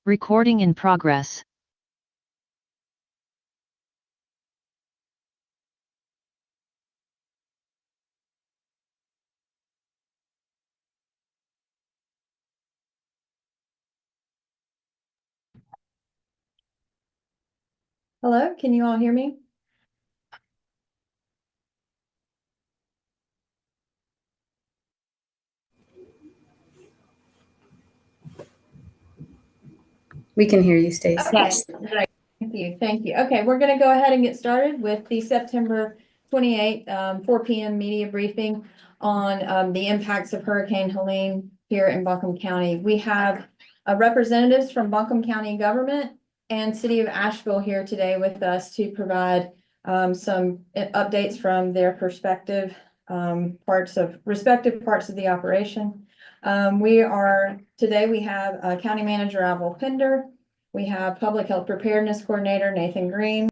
Recording in progress. Hello, can you all hear me? We can hear you, Stacey. Okay, great. Thank you. Okay, we're gonna go ahead and get started with the September 28th, 4 p.m. media briefing on the impacts of Hurricane Helene here in Buncombe County. We have representatives from Buncombe County government and City of Asheville here today with us to provide some updates from their perspective, respective parts of the operation. Today we have County Manager Avril Pender. We have Public Health Preparedness Coordinator Nathan Green.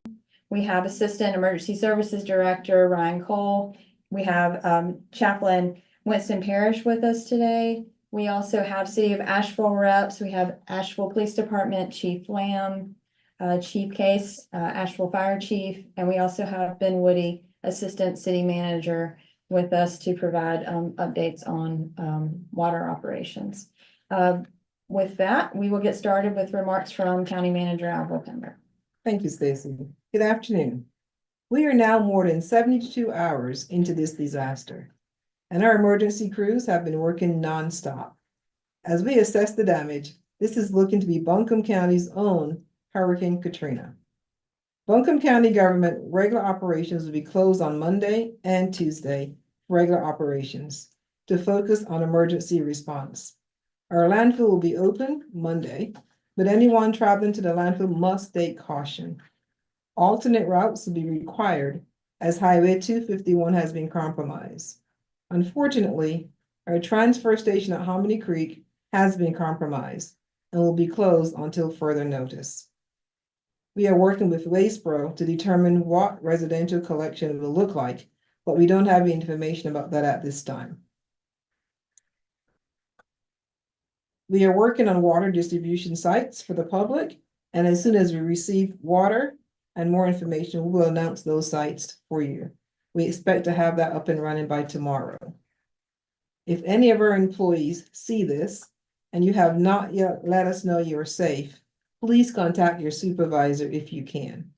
We have Assistant Emergency Services Director Ryan Cole. We have Chaplain Winston Parrish with us today. We also have City of Asheville reps. We have Asheville Police Department Chief Lamb, Chief Case, Asheville Fire Chief, and we also have Ben Woody, Assistant City Manager, with us to provide updates on water operations. With that, we will get started with remarks from County Manager Avril Pender. Thank you, Stacey. Good afternoon. We are now more than 72 hours into this disaster, and our emergency crews have been working nonstop. As we assess the damage, this is looking to be Buncombe County's own Hurricane Katrina. Buncombe County government regular operations will be closed on Monday and Tuesday for regular operations to focus on emergency response. Our landfill will be open Monday, but anyone traveling to the landfill must take caution. Alternate routes will be required as Highway 251 has been compromised. Unfortunately, our transfer station at Hominy Creek has been compromised and will be closed until further notice. We are working with WastePro to determine what residential collection will look like, but we don't have any information about that at this time. We are working on water distribution sites for the public, and as soon as we receive water and more information, we will announce those sites for you. We expect to have that up and running by tomorrow. If any of our employees see this and you have not yet let us know you are safe, please contact your supervisor if you can.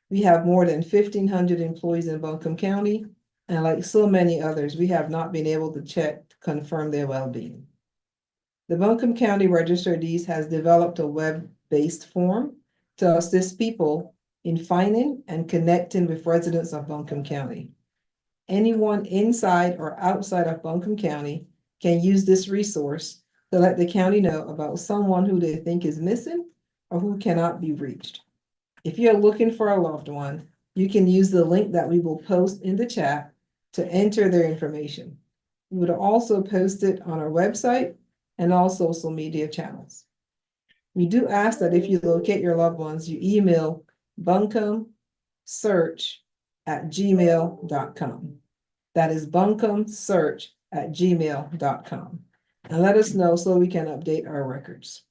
We have more than 1,500 employees in Buncombe County, and like so many others, we have not been able to check to confirm their well-being. The Buncombe County Register of Deeds has developed a web-based form to assist people in finding and connecting with residents of Buncombe County. Anyone inside or outside of Buncombe County can use this resource to let the county know about someone who they think is missing or who cannot be reached. If you're looking for a loved one, you can use the link that we will post in the chat to enter their information. We would also post it on our website and all social media channels. We do ask that if you locate your loved ones, you email buncombesearch@gmail.com. That is buncombesearch@gmail.com. And let us know so we can update our records.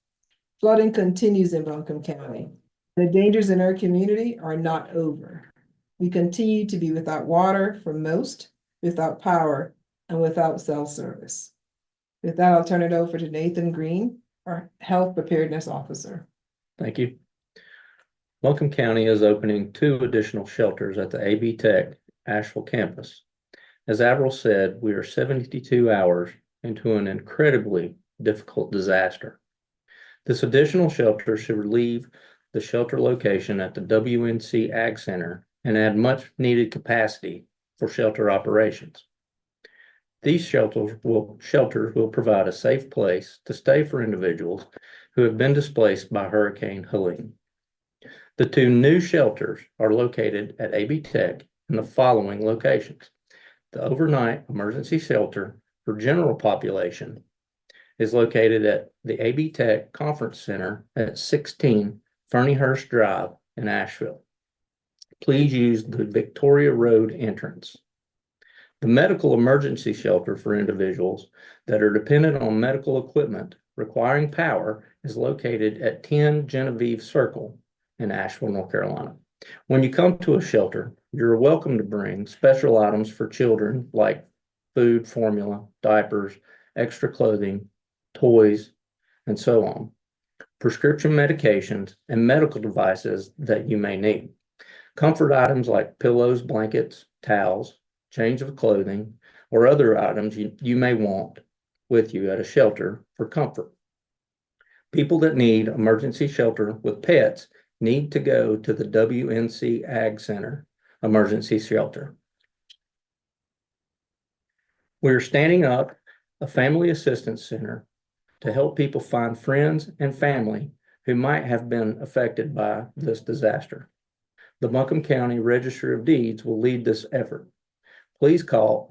Flooding continues in Buncombe County. The dangers in our community are not over. We continue to be without water for most, without power, and without cell service. With that, I'll turn it over to Nathan Green, our Health Preparedness Officer. Thank you. Buncombe County is opening 2 additional shelters at the AB Tech Asheville campus. As Avril said, we are 72 hours into an incredibly difficult disaster. This additional shelter should relieve the shelter location at the WNC Ag Center and add much needed capacity for shelter operations. These shelters will provide a safe place to stay for individuals who have been displaced by Hurricane Helene. The 2 new shelters are located at AB Tech in the following locations. The overnight emergency shelter for general population is located at the AB Tech Conference Center at 16 Fernyhurst Drive in Asheville. Please use the Victoria Road entrance. The medical emergency shelter for individuals that are dependent on medical equipment requiring power is located at 10 Genevieve Circle in Asheville, North Carolina. When you come to a shelter, you're welcome to bring special items for children like food, formula, diapers, extra clothing, toys, and so on, prescription medications, and medical devices that you may need. Comfort items like pillows, blankets, towels, change of clothing, or other items you may want with you at a shelter for comfort. People that need emergency shelter with pets need to go to the WNC Ag Center Emergency Shelter. We're standing up a family assistance center to help people find friends and family who might have been affected by this disaster. The Buncombe County Register of Deeds will lead this effort. Please call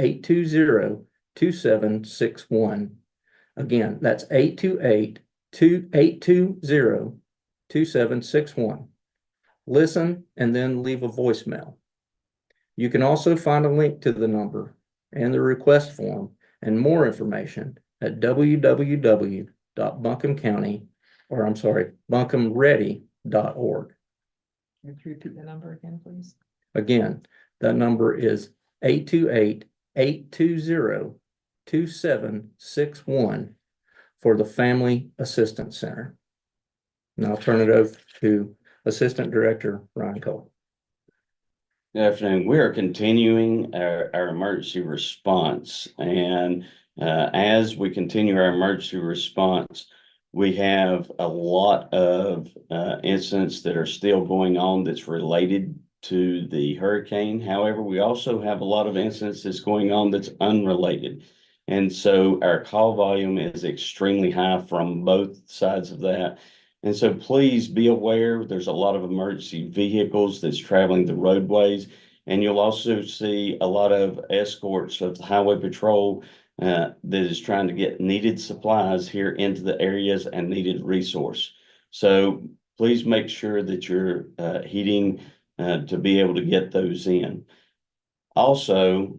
828-820-2761. Again, that's 828-820-2761. Listen and then leave a voicemail. You can also find a link to the number and the request form and more information at buncombeready.org. Can you repeat the number again, please? Again, that number is 828-820-2761 for the Family Assistance Center. Now I'll turn it over to Assistant Director Ryan Cole. Good afternoon. We are continuing our emergency response, and as we continue our emergency response, we have a lot of incidents that are still going on that's related to the hurricane. However, we also have a lot of incidents that's going on that's unrelated. And so our call volume is extremely high from both sides of that. And so please be aware, there's a lot of emergency vehicles that's traveling the roadways. And you'll also see a lot of escorts of the Highway Patrol that is trying to get needed supplies here into the areas and needed resource. So please make sure that you're heeding to be able to get those in. Also,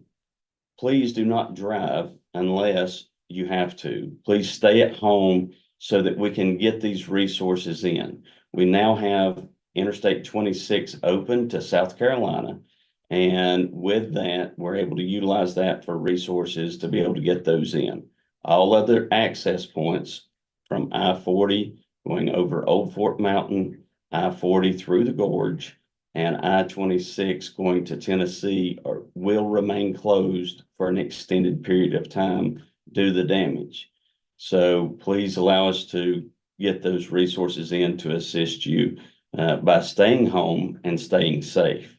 please do not drive unless you have to. Please stay at home so that we can get these resources in. We now have Interstate 26 open to South Carolina. And with that, we're able to utilize that for resources to be able to get those in. All other access points from I-40 going over Old Fort Mountain, I-40 through the gorge, and I-26 going to Tennessee will remain closed for an extended period of time due to the damage. So please allow us to get those resources in to assist you by staying home and staying safe.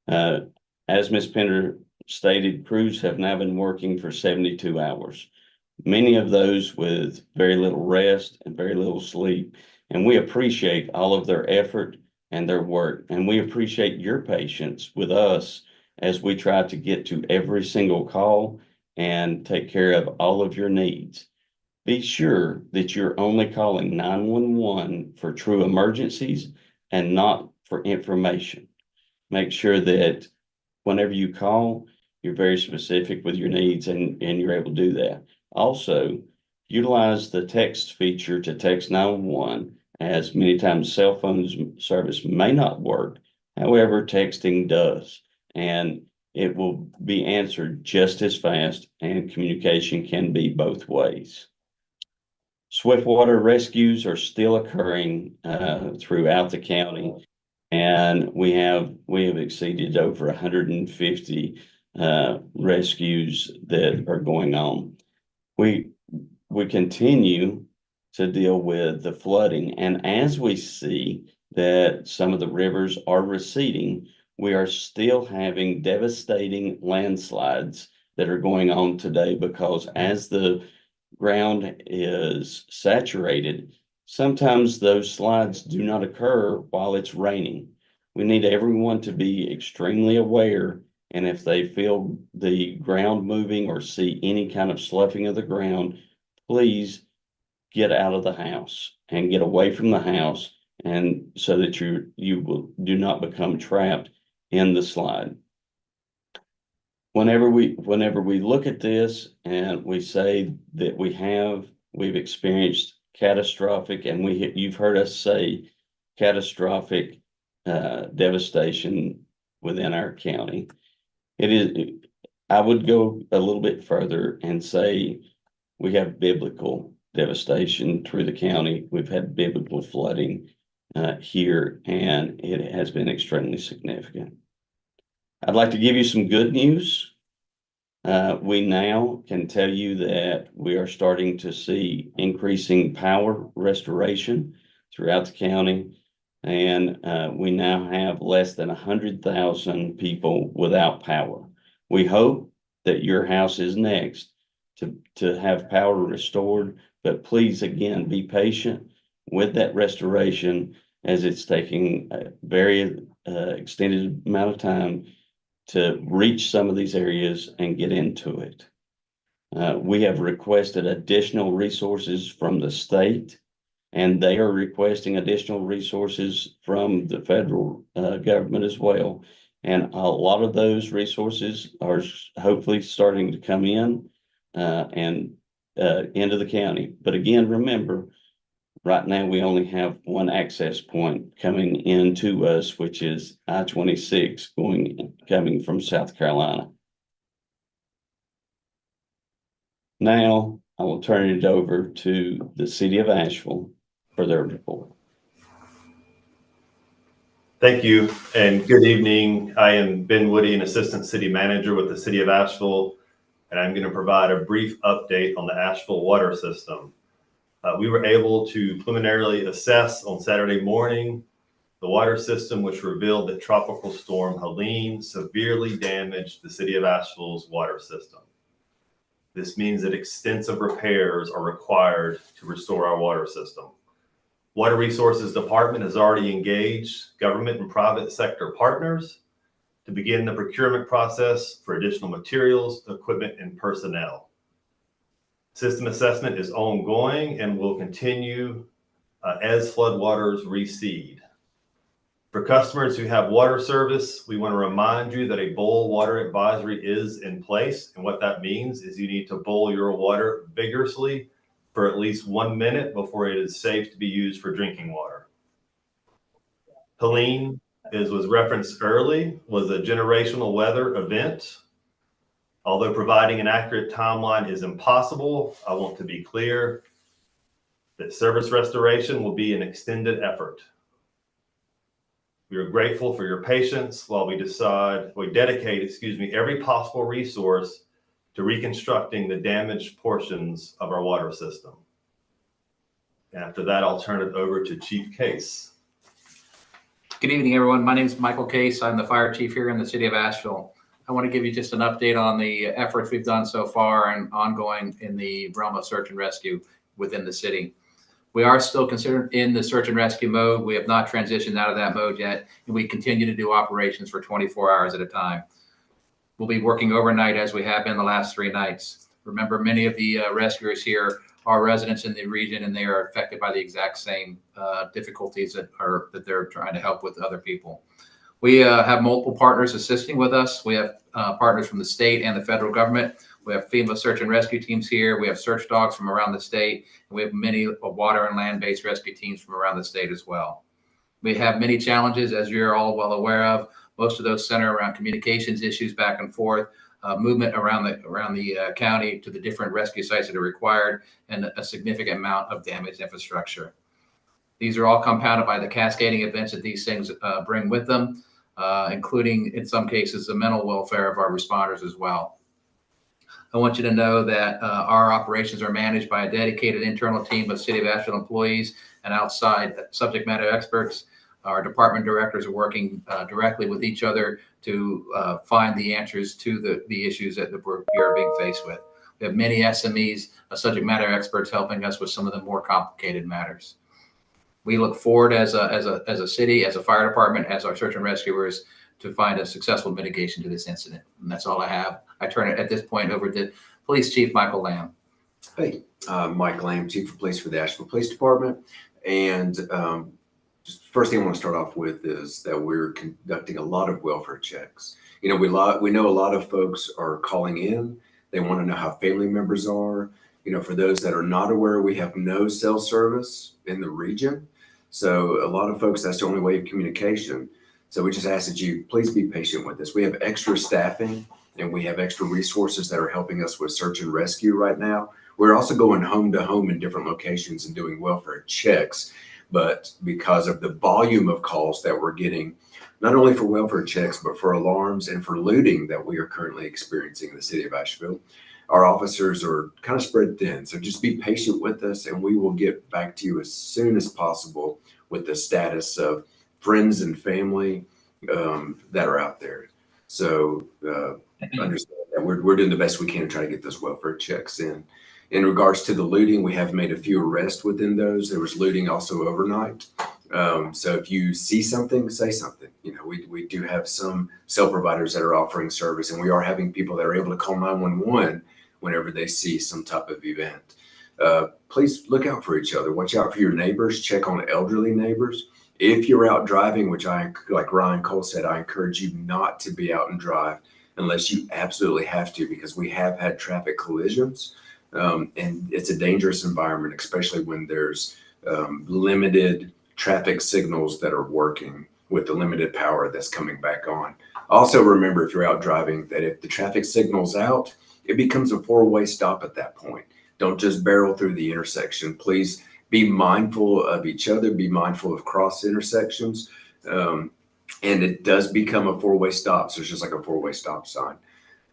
As Ms. Pender stated, crews have now been working for 72 hours, many of those with very little rest and very little sleep. And we appreciate all of their effort and their work. And we appreciate your patience with us as we try to get to every single call and take care of all of your needs. Be sure that you're only calling 911 for true emergencies and not for information. Make sure that whenever you call, you're very specific with your needs and you're able to do that. Also, utilize the text feature to text 911, as many times cell phone service may not work. However, texting does, and it will be answered just as fast, and communication can be both ways. Swiftwater rescues are still occurring throughout the county. And we have exceeded over 150 rescues that are going on. We continue to deal with the flooding, and as we see that some of the rivers are receding, we are still having devastating landslides that are going on today, because as the ground is saturated, sometimes those slides do not occur while it's raining. We need everyone to be extremely aware, and if they feel the ground moving or see any kind of sloughing of the ground, please get out of the house and get away from the house, and so that do not become trapped in the slide. Whenever we look at this and we say that we have we've experienced catastrophic, and you've heard us say catastrophic devastation within our county. I would go a little bit further and say we have biblical devastation through the county. We've had biblical flooding here, and it has been extremely significant. I'd like to give you some good news. We now can tell you that we are starting to see increasing power restoration throughout the county. And we now have less than 100,000 people without power. We hope that your house is next to have power restored, but please, again, be patient with that restoration, as it's taking a very extended amount of time to reach some of these areas and get into it. We have requested additional resources from the state, and they are requesting additional resources from the federal government as well. And a lot of those resources are hopefully starting to come in and into the county. But again, remember, right now we only have one access point coming into us, which is I-26 coming from South Carolina. Now I will turn it over to the city of Asheville for their report. Thank you and good evening. I am Ben Woody, an assistant city manager with the city of Asheville, and I'm going to provide a brief update on the Asheville water system. We were able to preliminarily assess on Saturday morning the water system, which revealed that Tropical Storm Helene severely damaged the city of Asheville's water system. This means that extensive repairs are required to restore our water system. Water Resources Department has already engaged government and private sector partners to begin the procurement process for additional materials, equipment, and personnel. System assessment is ongoing and will continue as floodwaters recede. For customers who have water service, we want to remind you that a boil water advisory is in place. And what that means is you need to boil your water vigorously for at least 1 minute before it is safe to be used for drinking water. Helene, as was referenced early, was a generational weather event. Although providing an accurate timeline is impossible, I want to be clear that service restoration will be an extended effort. We are grateful for your patience while we dedicate every possible resource to reconstructing the damaged portions of our water system. After that, I'll turn it over to Chief Case. Good evening, everyone. My name is Michael Case. I'm the fire chief here in the city of Asheville. I want to give you just an update on the efforts we've done so far and ongoing in the realm of search and rescue within the city. We are still considered in the search and rescue mode. We have not transitioned out of that mode yet, and we continue to do operations for 24 hours at a time. We'll be working overnight as we have been the last 3 nights. Remember, many of the rescuers here are residents in the region, and they are affected by the exact same difficulties that they're trying to help with other people. We have multiple partners assisting with us. We have partners from the state and the federal government. We have FEMA search and rescue teams here. We have search dogs from around the state. And we have many water and land-based rescue teams from around the state as well. We have many challenges, as you're all well aware of. Most of those center around communications issues back and forth, movement around the county to the different rescue sites that are required, and a significant amount of damaged infrastructure. These are all compounded by the cascading events that these things bring with them, including, in some cases, the mental welfare of our responders as well. I want you to know that our operations are managed by a dedicated internal team of City of Asheville employees and outside subject matter experts. Our department directors are working directly with each other to find the answers to the issues that we are being faced with. We have many SMEs, subject matter experts, helping us with some of the more complicated matters. We look forward as a city, as a fire department, as our search and rescuers, to find a successful mitigation to this incident. And that's all I have. I turn it at this point over to Police Chief Michael Lamb. Hey, Mike Lamb, Chief of Police for the Asheville Police Department. And just first thing I want to start off with is that we're conducting a lot of welfare checks. We know a lot of folks are calling in. They want to know how family members are. For those that are not aware, we have no cell service in the region. So a lot of folks, that's the only way of communication. So we just ask that you please be patient with us. We have extra staffing and we have extra resources that are helping us with search and rescue right now. We're also going home to home in different locations and doing welfare checks. But because of the volume of calls that we're getting, not only for welfare checks, but for alarms and for looting that we are currently experiencing in the city of Asheville, our officers are kind of spread thin. So just be patient with us and we will get back to you as soon as possible with the status of friends and family that are out there. So understand that we're doing the best we can to try to get those welfare checks in. In regards to the looting, we have made a few arrests within those. There was looting also overnight. So if you see something, say something. We do have some cell providers that are offering service, and we are having people that are able to call 911 whenever they see some type of event. Please look out for each other. Watch out for your neighbors. Check on elderly neighbors. If you're out driving, which like Ryan Cole said, I encourage you not to be out and drive unless you absolutely have to, because we have had traffic collisions. And it's a dangerous environment, especially when there's limited traffic signals that are working with the limited power that's coming back on. Also remember, if you're out driving, that if the traffic signal's out, it becomes a four-way stop at that point. Don't just barrel through the intersection. Please be mindful of each other, be mindful of cross intersections. And it does become a four-way stop. So it's just like a four-way stop sign.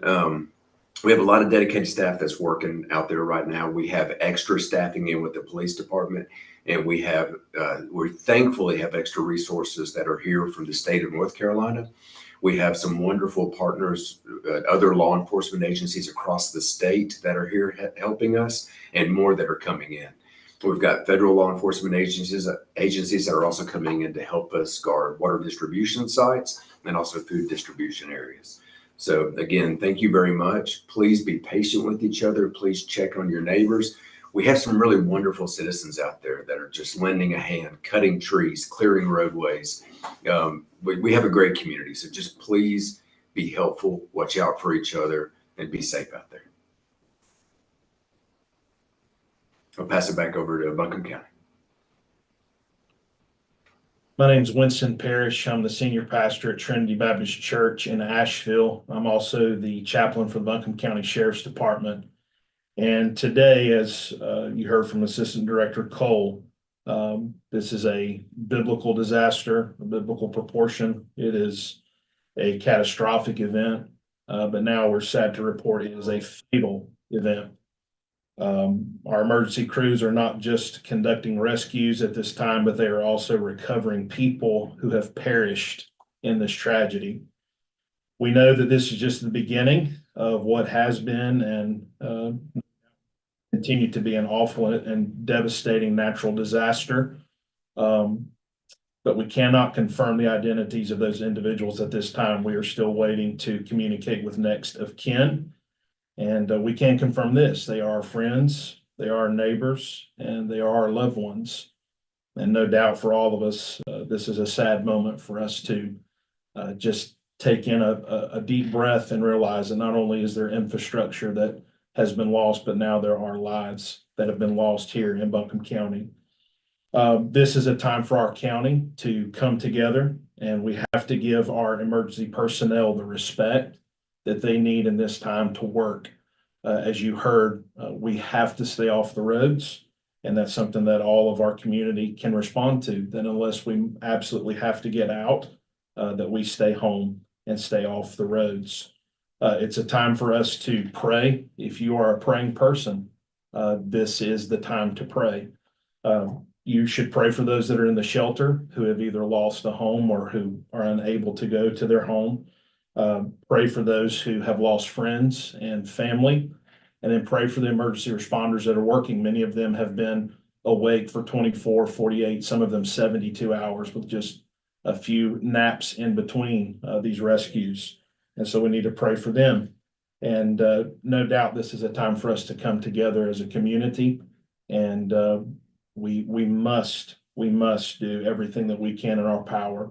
We have a lot of dedicated staff that's working out there right now. We have extra staffing in with the police department, and we thankfully have extra resources that are here from the state of North Carolina. We have some wonderful partners, other law enforcement agencies across the state that are here helping us, and more that are coming in. We've got federal law enforcement agencies that are also coming in to help us guard water distribution sites and also food distribution areas. So again, thank you very much. Please be patient with each other. Please check on your neighbors. We have some really wonderful citizens out there that are just lending a hand, cutting trees, clearing roadways. We have a great community. So just please be helpful, watch out for each other, and be safe out there. I'll pass it back over to Buncombe County. My name is Winston Parrish. I'm the senior pastor at Trinity Baptist Church in Asheville. I'm also the chaplain for the Buncombe County Sheriff's Department. And today, as you heard from Assistant Director Cole, this is a biblical disaster, a biblical proportion. It is a catastrophic event, but now we're sad to report it is a fatal event. Our emergency crews are not just conducting rescues at this time, but they are also recovering people who have perished in this tragedy. We know that this is just the beginning of what has been and continue to be an awful and devastating natural disaster. But we cannot confirm the identities of those individuals at this time. We are still waiting to communicate with next of kin. And we can confirm this: they are our friends, they are our neighbors, and they are our loved ones. And no doubt for all of us, this is a sad moment for us to just take in a deep breath and realize that not only is there infrastructure that has been lost, but now there are lives that have been lost here in Buncombe County. This is a time for our county to come together, and we have to give our emergency personnel the respect that they need in this time to work. As you heard, we have to stay off the roads, and that's something that all of our community can respond to. That unless we absolutely have to get out, that we stay home and stay off the roads. It's a time for us to pray. If you are a praying person, this is the time to pray. You should pray for those that are in the shelter who have either lost a home or who are unable to go to their home. Pray for those who have lost friends and family, and then pray for the emergency responders that are working. Many of them have been awake for 24, 48, some of them 72 hours with just a few naps in between these rescues. And so we need to pray for them. And no doubt this is a time for us to come together as a community. And we must do everything that we can in our power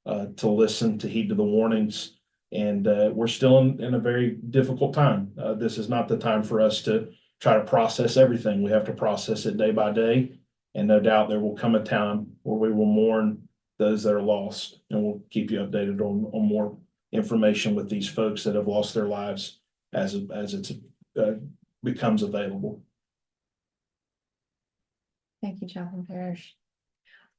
to listen, to heed to the warnings. And we're still in a very difficult time. This is not the time for us to try to process everything. We have to process it day by day. And no doubt there will come a time where we will mourn those that are lost. And we'll keep you updated on more information with these folks that have lost their lives as it becomes available. Thank you, Chaplain Parrish.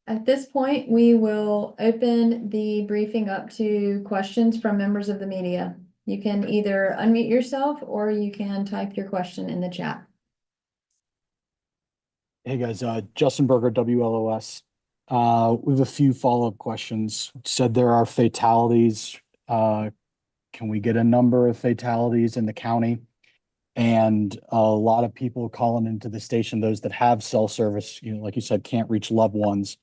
At this point, we will open the briefing up to questions from members of the media. You can either unmute yourself or you can type your question in the chat. Hey guys, Justin Berger, WLOS. We have a few follow-up questions. Said there are fatalities. Can we get a number of fatalities in the county? And a lot of people calling into the station, those that have cell service, like you said, can't reach loved ones.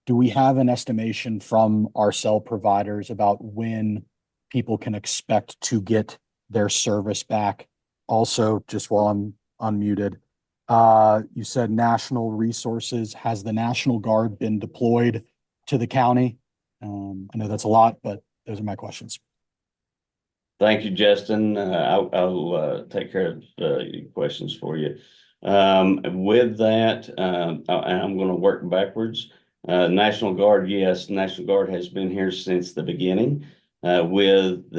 Do we have an estimation from our cell providers about when people can expect to get their service back? Also, just while I'm unmuted, you said national resources. Has the National Guard been deployed to the county? I know that's a lot, but those are my questions. Thank you, Justin. I'll take care of your questions for you. With that, I'm going to work backwards. National Guard, yes, National Guard has been here since the beginning with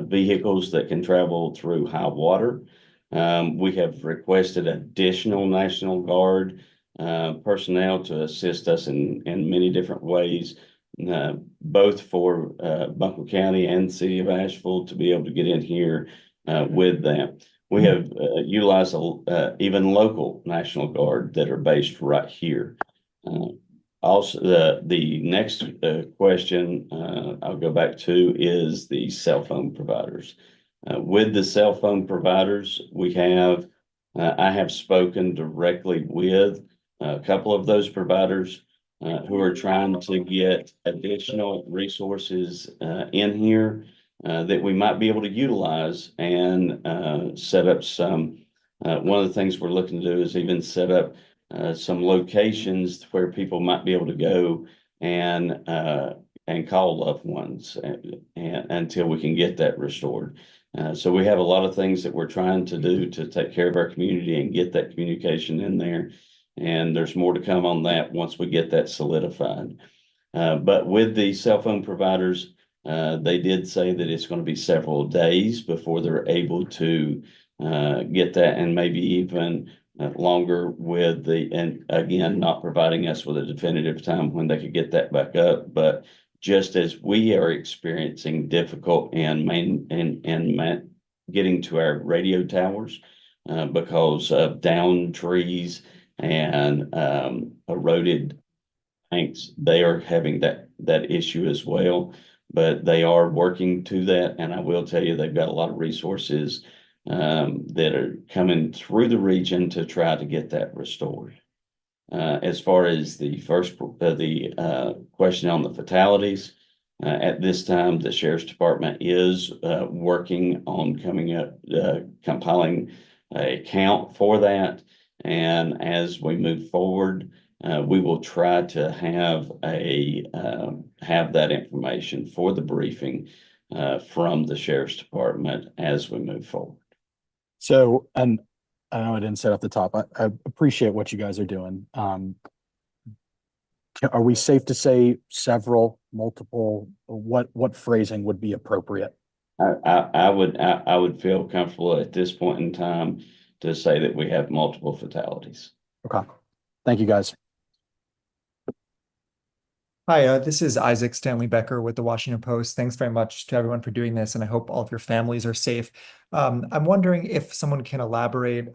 vehicles that can travel through high water. We have requested additional National Guard personnel to assist us in many different ways. Both for Buncombe County and the city of Asheville to be able to get in here with that. We have utilized even local National Guard that are based right here. Also, the next question I'll go back to is the cell phone providers. With the cell phone providers, I have spoken directly with a couple of those providers who are trying to get additional resources in here that we might be able to utilize and set up some. One of the things we're looking to do is even set up some locations where people might be able to go and call loved ones until we can get that restored. So we have a lot of things that we're trying to do to take care of our community and get that communication in there. And there's more to come on that once we get that solidified. But with the cell phone providers, they did say that it's going to be several days before they're able to get that, and maybe even longer with and again, not providing us with a definitive time when they could get that back up. But just as we are experiencing difficult and getting to our radio towers because of downed trees and eroded tanks, they are having that issue as well, but they are working to that. And I will tell you, they've got a lot of resources that are coming through the region to try to get that restored. As far as the first question on the fatalities, at this time, the Sheriff's Department is working on compiling a count for that. And as we move forward, we will try to have that information for the briefing from the Sheriff's Department as we move forward. So, and I know I didn't say it off the top, I appreciate what you guys are doing. Are we safe to say several, multiple? What phrasing would be appropriate? I would feel comfortable at this point in time to say that we have multiple fatalities. Okay. Thank you, guys. Hi, this is Isaac Stanley Becker with the Washington Post. Thanks very much to everyone for doing this, and I hope all of your families are safe. I'm wondering if someone can elaborate,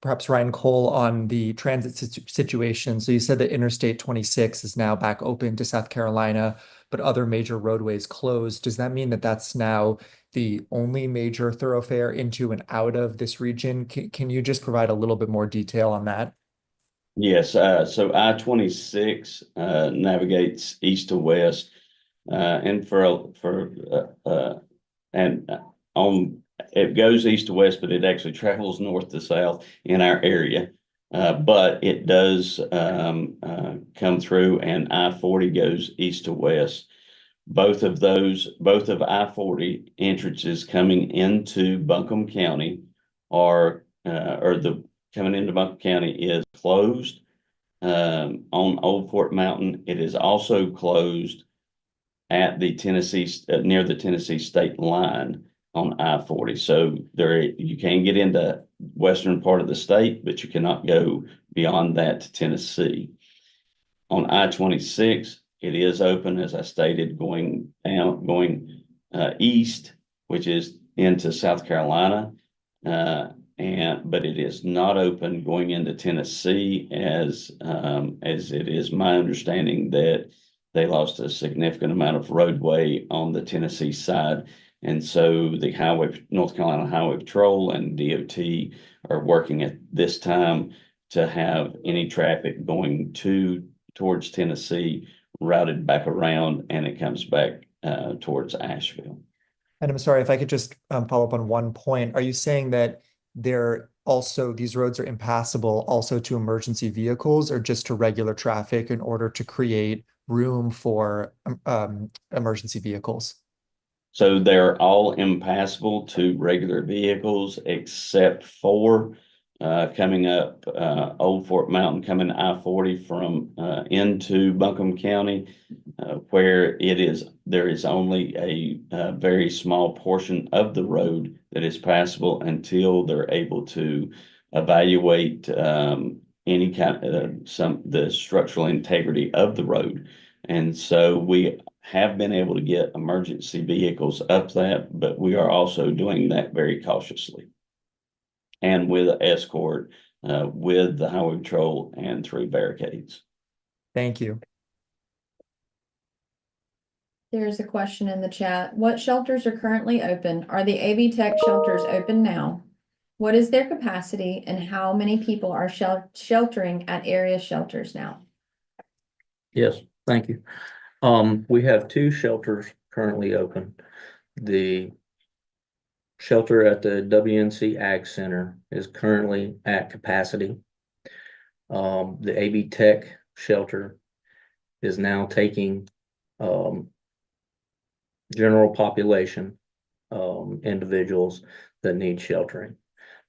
perhaps Ryan Cole, on the transit situation. So you said that Interstate 26 is now back open to South Carolina, but other major roadways closed. Does that mean that that's now the only major thoroughfare into and out of this region? Can you just provide a little bit more detail on that? Yes, so I-26 navigates east to west, and it goes east to west, but it actually travels north to south in our area. But it does come through, and I-40 goes east to west. Both of I-40 entrances coming into Buncombe County coming into Buncombe County is closed. On Old Fort Mountain, it is also closed at the near the Tennessee state line on I-40. So you can get into western part of the state, but you cannot go beyond that to Tennessee. On I-26, it is open, as I stated, going east, which is into South Carolina. But it is not open going into Tennessee as it is my understanding that they lost a significant amount of roadway on the Tennessee side. And so the North Carolina Highway Patrol and DOT are working at this time to have any traffic going towards Tennessee routed back around, and it comes back towards Asheville. And I'm sorry if I could just follow up on one point. Are you saying that these roads are impassable also to emergency vehicles or just to regular traffic in order to create room for emergency vehicles? So they're all impassable to regular vehicles except for coming up Old Fort Mountain, coming I-40 from into Buncombe County, where there is only a very small portion of the road that is passable until they're able to evaluate any kind of the structural integrity of the road. And so we have been able to get emergency vehicles up that, but we are also doing that very cautiously and with escort, with the Highway Patrol and through barricades. Thank you. There's a question in the chat. What shelters are currently open? Are the AB Tech shelters open now? What is their capacity and how many people are sheltering at area shelters now? Yes, thank you. We have 2 shelters currently open. The shelter at the WNC Ag Center is currently at capacity. The AB Tech shelter is now taking general population individuals that need sheltering.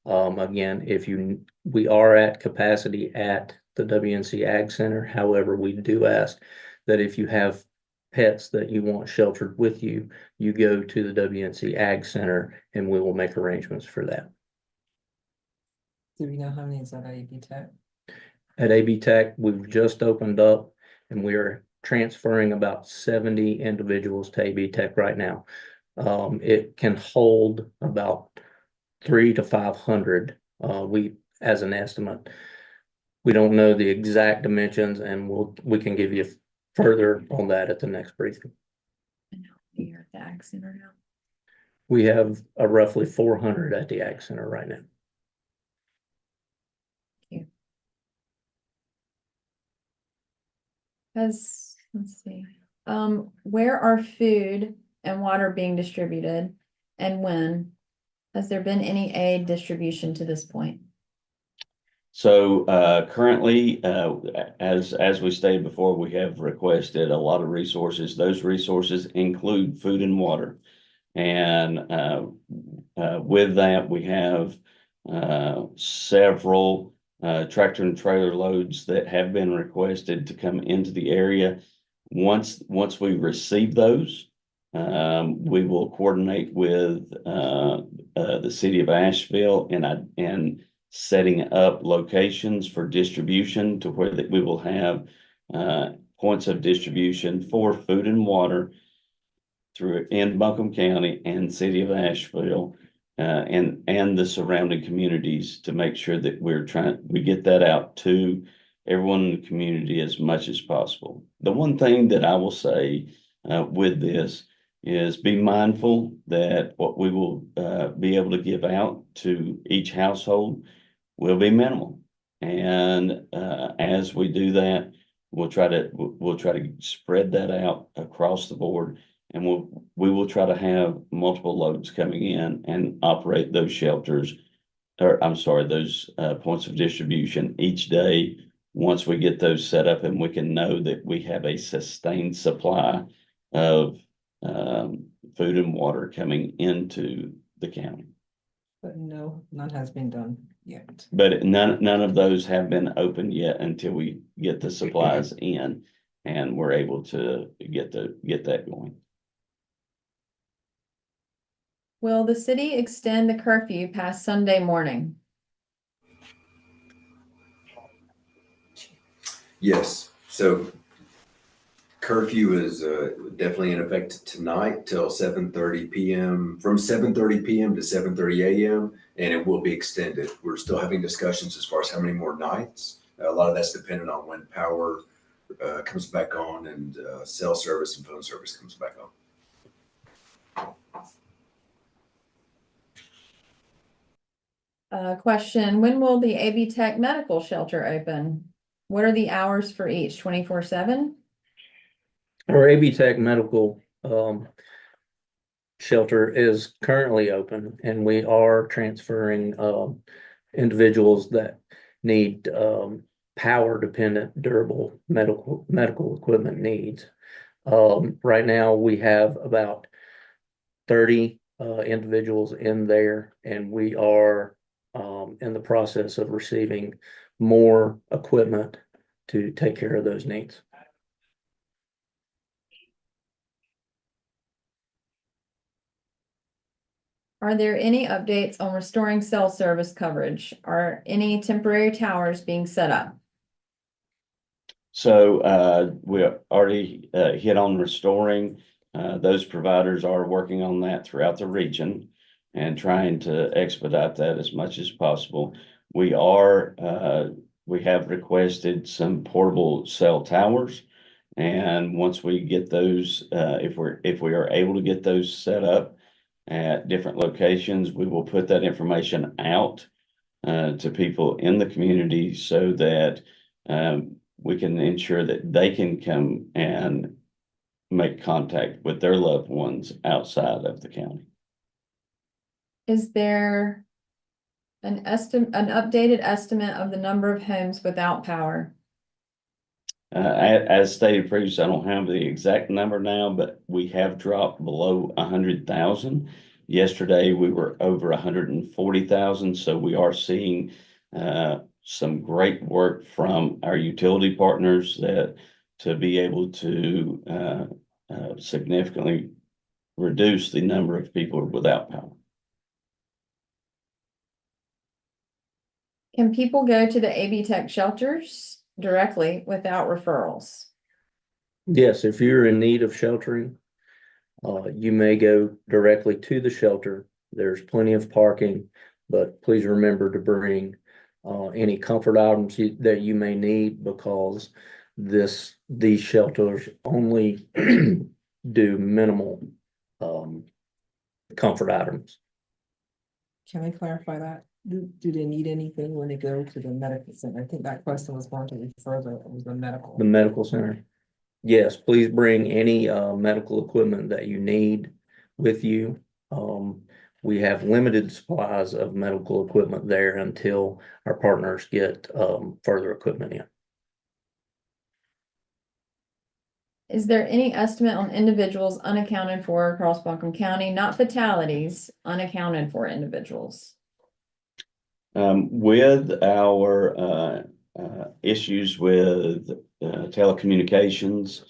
Again, we are at capacity at the WNC Ag Center. However, we do ask that if you have pets that you want sheltered with you, you go to the WNC Ag Center and we will make arrangements for that. Do we know how many is at AB Tech? At AB Tech, we've just opened up and we are transferring about 70 individuals to AB Tech right now. It can hold about 300 to 500. As an estimate, we don't know the exact dimensions, and we can give you further on that at the next briefing. You're at the Ag Center now. We have roughly 400 at the Ag Center right now. Let's see. Where are food and water being distributed and when? Has there been any aid distribution to this point? So currently, as we stated before, we have requested a lot of resources. Those resources include food and water. And with that, we have several tractor and trailer loads that have been requested to come into the area. Once we receive those, we will coordinate with the city of Asheville and setting up locations for distribution to where that we will have points of distribution for food and water in Buncombe County and city of Asheville and the surrounding communities to make sure that we get that out to everyone in the community as much as possible. The one thing that I will say with this is be mindful that what we will be able to give out to each household will be minimal. And as we do that, we'll try to spread that out across the board, and we will try to have multiple loads coming in and operate those shelters, or I'm sorry, those points of distribution each day. Once we get those set up and we can know that we have a sustained supply of food and water coming into the county. But no, none has been done yet. But none of those have been opened yet until we get the supplies in and we're able to get that going. Will the city extend the curfew past Sunday morning? Yes, so curfew is definitely in effect tonight till 7:30 p.m. From 7:30 p.m. to 7:30 a.m. and it will be extended. We're still having discussions as far as how many more nights. A lot of that's dependent on when power comes back on and cell service and phone service comes back on. Question, when will the AB Tech Medical Shelter open? What are the hours for each, 24/7? Our AB Tech Medical shelter is currently open, and we are transferring individuals that need power dependent durable medical equipment needs. Right now we have about 30 individuals in there, and we are in the process of receiving more equipment to take care of those needs. Are there any updates on restoring cell service coverage? Are any temporary towers being set up? So we already hit on restoring. Those providers are working on that throughout the region and trying to expedite that as much as possible. We have requested some portable cell towers. And once we get those, if we are able to get those set up at different locations, we will put that information out to people in the community so that we can ensure that they can come and make contact with their loved ones outside of the county. Is there an updated estimate of the number of homes without power? As stated previously, I don't have the exact number now, but we have dropped below 100,000. Yesterday, we were over 140,000. So we are seeing some great work from our utility partners to be able to significantly reduce the number of people without power. Can people go to the AB Tech shelters directly without referrals? Yes, if you're in need of sheltering, you may go directly to the shelter. There's plenty of parking, but please remember to bring any comfort items that you may need, because these shelters only do minimal comfort items. Can I clarify that? Do they need anything when they go to the medical center? I think that question was going to refer to the medical. The medical center. Yes, please bring any medical equipment that you need with you. We have limited supplies of medical equipment there until our partners get further equipment in. Is there any estimate on individuals unaccounted for across Buncombe County, not fatalities, unaccounted for individuals? With our issues with telecommunications,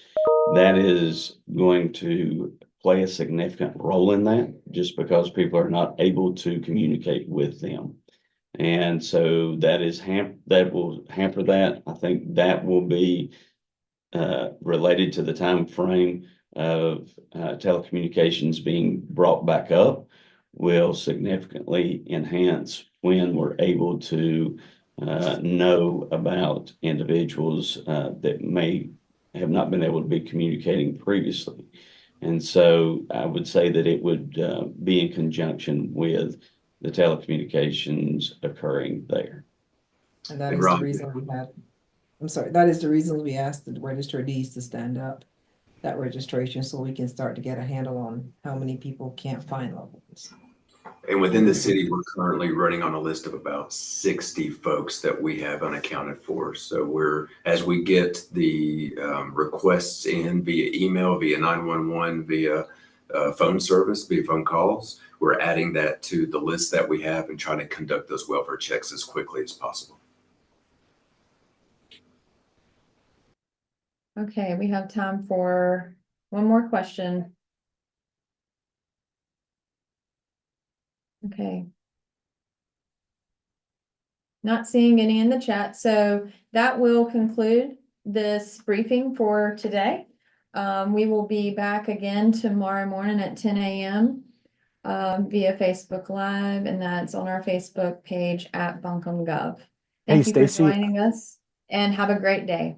that is going to play a significant role in that, just because people are not able to communicate with them. And so that will hamper that. I think that will be related to the time frame of telecommunications being brought back up, will significantly enhance when we're able to know about individuals that may have not been able to be communicating previously. And so I would say that it would be in conjunction with the telecommunications occurring there. And that is the reason that is the reason we asked the register of deeds to stand up that registration, so we can start to get a handle on how many people can't find loved ones. And within the city, we're currently running on a list of about 60 folks that we have unaccounted for. So as we get the requests in via email, via 911, via phone service, via phone calls. We're adding that to the list that we have and trying to conduct those welfare checks as quickly as possible. Okay, we have time for one more question. Okay. Not seeing any in the chat, so that will conclude this briefing for today. We will be back again tomorrow morning at 10 a.m. Via Facebook Live, and that's on our Facebook page at Buncombe Gov. Hey, Thank you for Stacy. joining us, and have a great day.